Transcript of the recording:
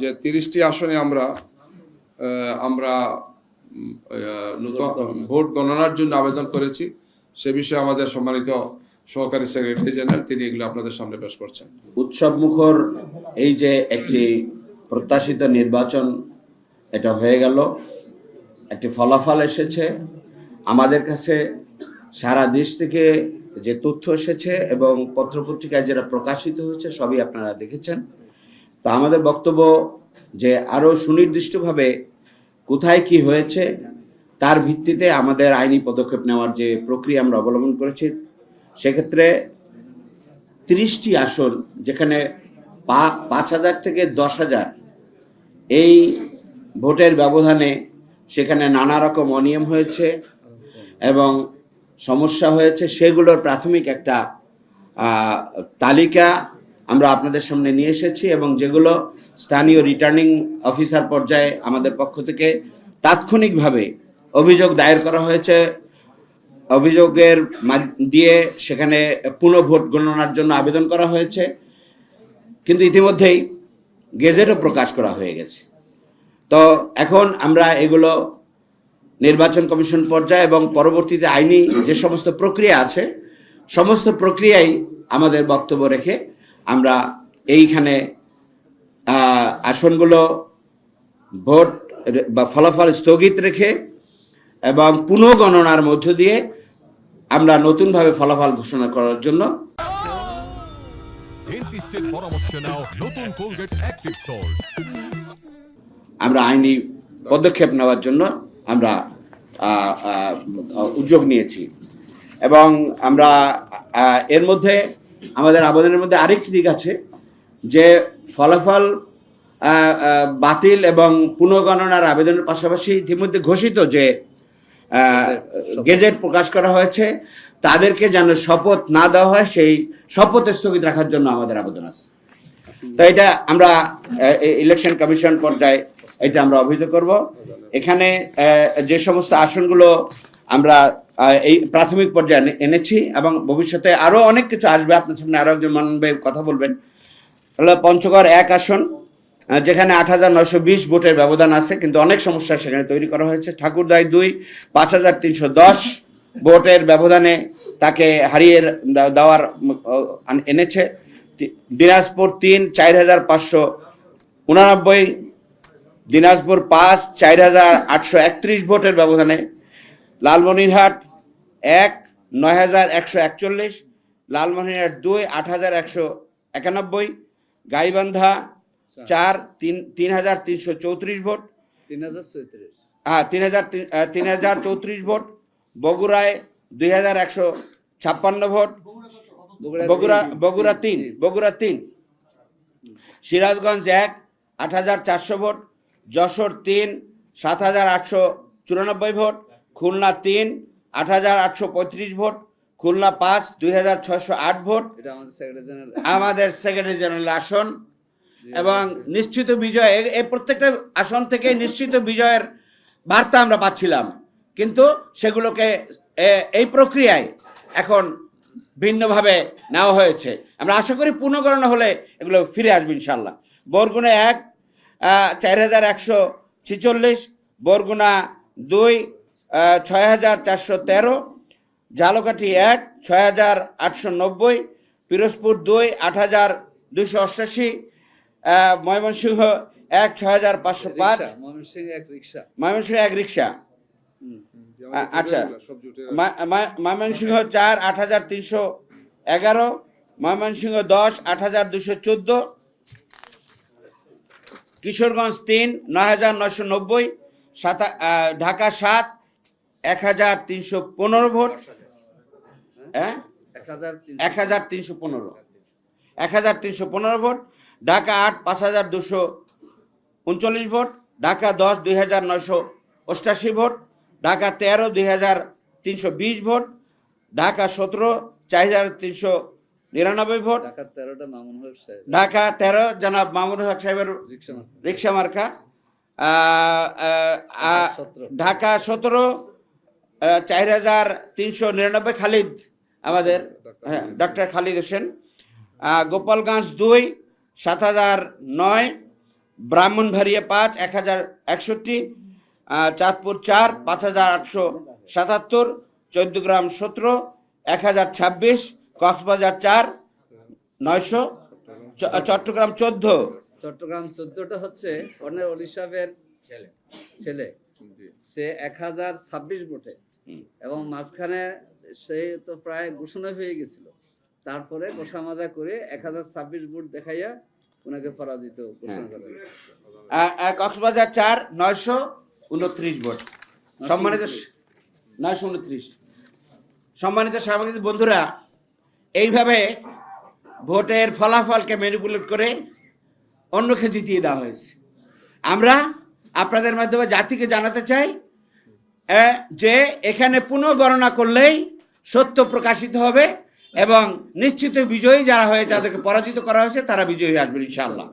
যে 30টি আসনে আমরা নতুন ভোট গণনার জন্য আবেদন করেছি। সে বিষয়ে আমাদের সম্মানিত সহকারী সেক্রেটারি জেনারেল তিনি এগুলো আপনাদের সামনে পেশ করছেন। উৎসব মুখর এই যে একটি প্রত্যাশিত নির্বাচন এটা হয়ে গেল, একটি ফলাফল এসেছে আমাদের কাছে। সারা দেশ থেকে যে তথ্য এসেছে এবং পত্রপত্রিকায় যেটা প্রকাশিত হয়েছে সবই আপনারা দেখেছেন। তো আমাদের বক্তব্য যে আরও সুনির্দিষ্টভাবে কোথায় কি হয়েছে তার ভিত্তিতে আমাদের আইনি পদক্ষেপ নেওয়ার যে প্রক্রিয়া আমরা অবলম্বন করেছি, সেক্ষেত্রে 30টি আসন যেখানে 5,000 থেকে 10,000 এই ভোটের ব্যবধানে সেখানে নানা রকম অনিয়ম হয়েছে এবং সমস্যা হয়েছে, সেগুলোর প্রাথমিক একটা তালিকা আমরা আপনাদের সামনে নিয়ে এসেছি এবং যেগুলো স্থানীয় রিটার্নিং অফিসার পর্যায়ে আমাদের পক্ষ থেকে তাৎক্ষণিকভাবে অভিযোগ দায়ের করা হয়েছে। অভিযোগের দিয়ে সেখানে পুনঃ ভোট গণনার জন্য আবেদন করা হয়েছে, কিন্তু ইতিমধ্যেই গেজেটও প্রকাশ করা হয়ে গেছে। তো এখন আমরা এগুলো নির্বাচন কমিশন পর্যায়ে এবং পরবর্তীতে আইনি যে সমস্ত প্রক্রিয়া আছে সমস্ত প্রক্রিয়াই আমাদের বক্তব্য রেখে আমরা এইখানে আসনগুলো ভোট বা ফলাফল স্থগিত রেখে এবং পুনঃগণনার মধ্য দিয়ে আমরা নতুনভাবে ফলাফল ঘোষণা করার জন্য আমরা আইনি পদক্ষেপ নেওয়ার জন্য আমরা উদ্যোগ নিয়েছি। এবং আমরা এর মধ্যে আমাদের আবেদনের মধ্যে আরেকটি দিক আছে যে ফলাফল বাতিল এবং পুনঃগণনার আবেদনের পাশাপাশি ইতিমধ্যে ঘোষিত যে গেজেট প্রকাশ করা হয়েছে তাদেরকে যেন শপথ না দেওয়া হয়, সেই শপথ স্থগিত রাখার জন্য আমাদের আবেদন আছে। তো এটা আমরা ইলেকশন কমিশন পর্যায়ে এটা আমরা অভিযোগ করব। এখানে যে সমস্ত আসনগুলো আমরা এই প্রাথমিক পর্যায়ে এনেছি এবং ভবিষ্যতে আরও অনেক কিছু আসবে, আপনার সামনে আরও একজন মাননীয় কথা বলবেন। তাহলে পঞ্চগড় 1 আসন যেখানে 8,920 ভোটের ব্যবধান আছে, কিন্তু অনেক সমস্যা সেখানে তৈরি করা হয়েছে। ঠাকুরদাই 2 5,310 ভোটের ব্যবধানে তাকে হারিয়ে দেওয়ার এনেছে। দিনাজপুর 3 4,589, দিনাজপুর 5 4,831 ভোটের ব্যবধানে, লালমনিরহাট 1 9,141, লালমনিরহাট 2 8,191, গাইবান্ধা 4 3,334 ভোট, 3,034 ভোট, বগুড়ায় 2,156 vote, Bogura 3, Sirajganj 1 8,400 vote, Jessore 3 7,894 vote, Khulna 3 8,835 vote, Khulna 5 2,608 vote. আমাদের সেক্রেটারি জেনারেল আসন এবং নিশ্চিত বিজয়, এই প্রত্যেকটা আসন থেকে নিশ্চিত বিজয়ের বার্তা আমরা পাচ্ছিলাম, কিন্তু সেগুলোকে এই প্রক্রিয়ায় এখন ভিন্নভাবে নেওয়া হয়েছে। আমরা আশা করি পুনঃগণনা হলে এগুলো ফিরে আসবে ইনশাল্লাহ। বরগুনা 1 4,146, বরগুনা 2 6,413, ঝালকাঠি 1 6,890, পিরোজপুর 2 8,288, ময়মনসিংহ 1 6,505, ময়মনসিংহ 1 রিক্সা, আচ্ছা, Mymensingh 4 8,311, Mymensingh 10 8,214, Kishoreganj 3 9,990, Dhaka 7 1,315 vote, 1,315 vote, Dhaka 8 5,239 vote, Dhaka 10 2,988 vote, Dhaka 13 2,320 vote, Dhaka 17 4,399 vote, Dhaka 13 জনাব মামুন হক সাহেবের রিক্সা মার্কা, ঢাকা 17 4,399 খালিদ, আমাদের ডক্টর খালিদ হোসেন, গোপালগঞ্জ 2 7,009, ব্রাহ্মণবাড়িয়া 5 1061, চাঁদপুর 4 5877, 14গ্রাম 17 1026, কক্সবাজার 4 900, চট্টগ্রাম 14। চট্টগ্রাম 14টা হচ্ছে কর্নেল অলি সাহেবের ছেলে, সে 1026 ভোটে, এবং মাঝখানে সে তো প্রায় ঘোষণা হয়ে গেছিল, তারপরে গোসা মাজা করে 1026 ভোট দেখাইয়া ওনাকে পরাজিত ঘোষণা করা হয়েছে। কক্সবাজার 4 929 ভোট। সম্মানিত 929। সম্মানিত সাংবাদিক বন্ধুরা, এইভাবে ভোটের ফলাফলকে ম্যানিপুলেট করে অন্যকে জিতিয়ে দেওয়া হয়েছে। আমরা আপনাদের মাধ্যমে জাতিকে জানাতে চাই যে এখানে পুনঃগণনা করলেই সত্য প্রকাশিত হবে এবং নিশ্চিত বিজয়ী যারা হয়ে তাদেরকে পরাজিত করা হয়েছে তারা বিজয়ী আসবেন ইনশাআল্লাহ।